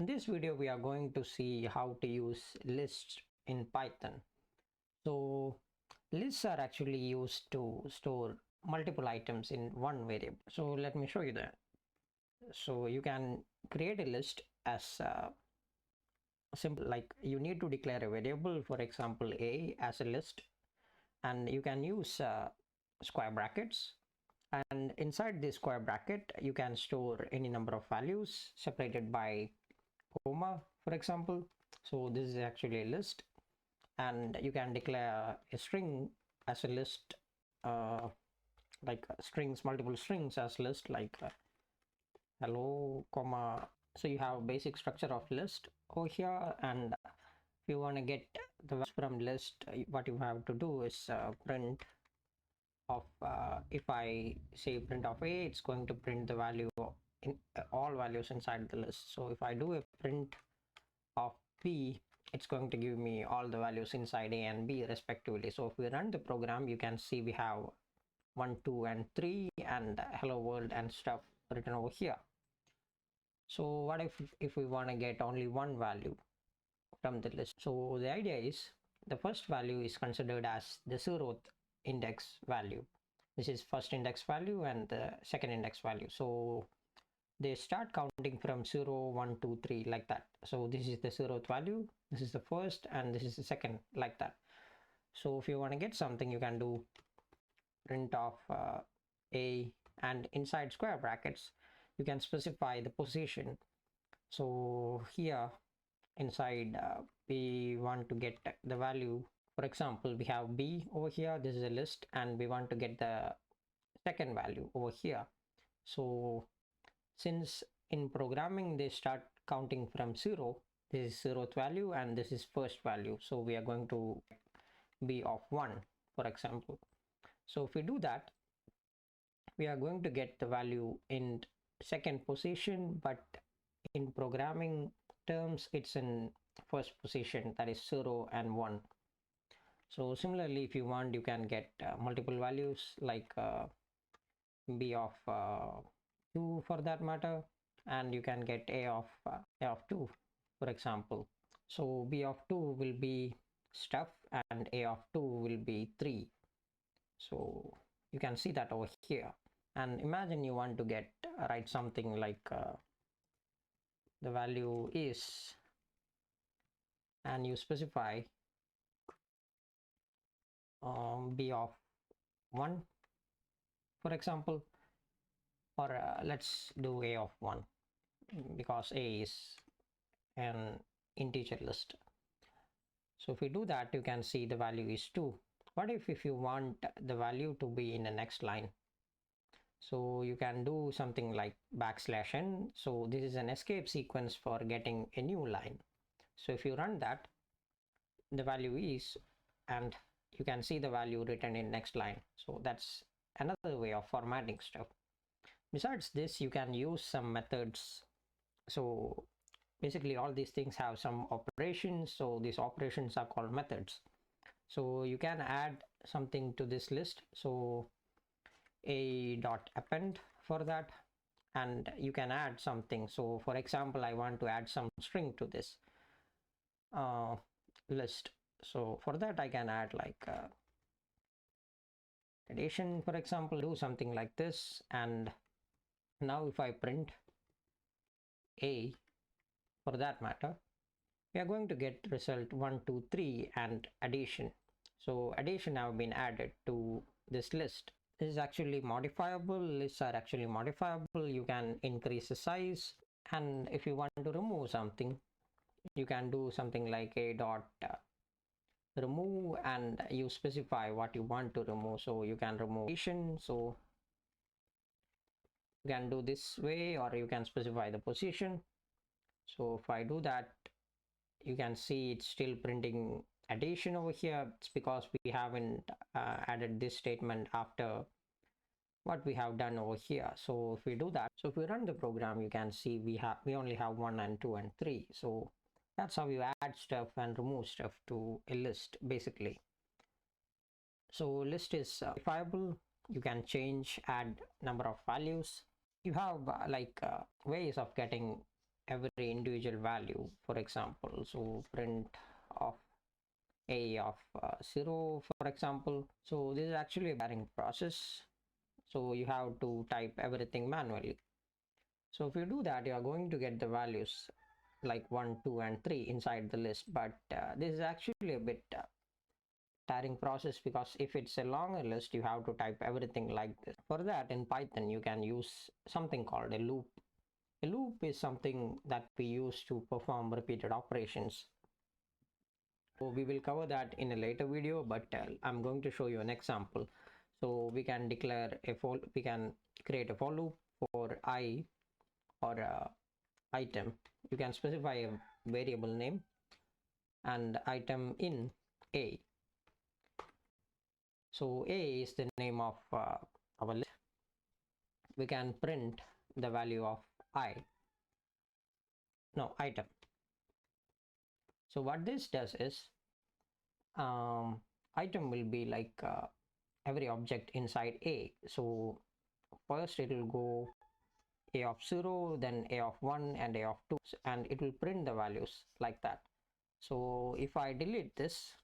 this video we are going to see how to use lists in Python. So lists are actually used to store multiple items in one variable. So let me show you that. So you can create a list as simple, like you need to declare a variable, for example a, as a list, and you can use square brackets, and inside this square bracket you can store any number of values separated by comma, for example. So this is actually a list, and you can declare a string as a list, like strings, multiple strings as list, like hello comma. So you have basic structure of list over here, and if you want to get the values from list, what you have to do is print of if I say print of a, it's going to print the value in all values inside the list. So if I do a print of b, it's going to give me all the values inside a and b respectively. So if we run the program, you can see we have 1, 2 and 3 and hello world and stuff written over here. So what if we want to get only one value from the list? So the idea is the first value is considered as the 0th index value. This is first index value and the second index value. So they start counting from 0, 1, 2, 3 like that. So this is the 0th value, this is the first, and this is the second, like that. So if you want to get something, you can do print of a, and inside square brackets you can specify the position. So here inside we want to get the value. For example, we have b over here, this is a list, and we want to get the second value over here. So since in programming they start counting from 0, this is 0th value and this is first value, so we are going to be of 1, for example. So if we do that, we are going to get the value in second position, but in programming terms it's in first position, that is 0 and 1. So similarly, if you want, you can get multiple values, like b of 2 for that matter, and you can get a of 2, for example. So b of 2 will be stuff and a of 2 will be 3. So you can see that over here. And imagine you want to get write something like the value is, and you specify b of 1, for example, or let's do a of 1 because a is an integer list. So if we do that, you can see the value is 2. What if you want the value to be in the next line? So you can do something like \n. So this is an escape sequence for getting a new line. So if you run that, the value is, and you can see the value written in next line. So that's another way of formatting stuff. Besides this, you can use some methods. So basically all these things have some operations, so these operations are called methods. So you can add something to this list, so a.append for that, and you can add something. So for example, I want to add some string to this list. So for that I can add like addition, for example, do something like this, and now if I print a, for that matter, we are going to get result 1, 2, 3 and addition. So addition have been added to this list. This is actually modifiable. Lists are actually modifiable. You can increase the size, and if you want to remove something, you can do something like a dot remove, and you specify what you want to remove. So you can remove addition, so you can do this way, or you can specify the position. So if I do that, you can see it's still printing addition over here. It's because we haven't added this statement after what we have done over here. So if we do that, so if we run the program, you can see we only have 1 and 2 and 3. So that's how you add stuff and remove stuff to a list, basically. So list is modifiable. You can change, add number of values. You have ways of getting every individual value. For example, so print of a of 0, for example. So this is actually a pairing process, so you have to type everything manually. So if you do that, you are going to get the values like 1, 2 and 3 inside the list, but this is actually a bit tiring process, because if it's a longer list, you have to type everything like this. For that, in Python you can use something called a loop. A loop is something that we use to perform repeated operations. So we will cover that in a later video, but I'm going to show you an example. So we can we can create a for loop for I or item. You can specify a variable name and item in A. So A is the name of our list. We can print the value of item. So what this does is, item will be like every object inside A. So first it will go A of 0, then A of 1 and A of 2, and it will print the values like that. So if I delete this,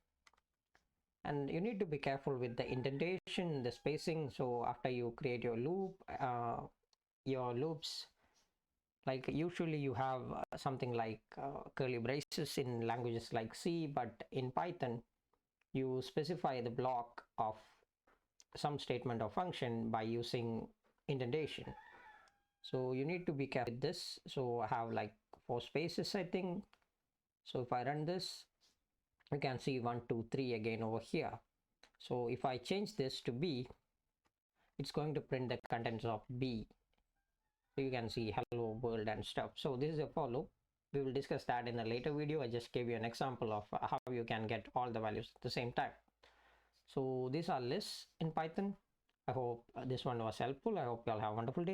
and you need to be careful with the indentation, the spacing. So after you create your loop, your loops, like usually you have something like curly braces in languages like C, but in Python you specify the block of some statement or function by using indentation. So you need to be careful with this. So I have like 4 spaces, I think. So if I run this, you can see 1, 2, 3 again over here. So if I change this to B, it's going to print the contents of B. So you can see hello world and stuff. So this is a for loop. We will discuss that in a later video. I just gave you an example of how you can get all the values at the same time. So these are lists in Python. I hope this one was helpful. I hope you all have a wonderful day.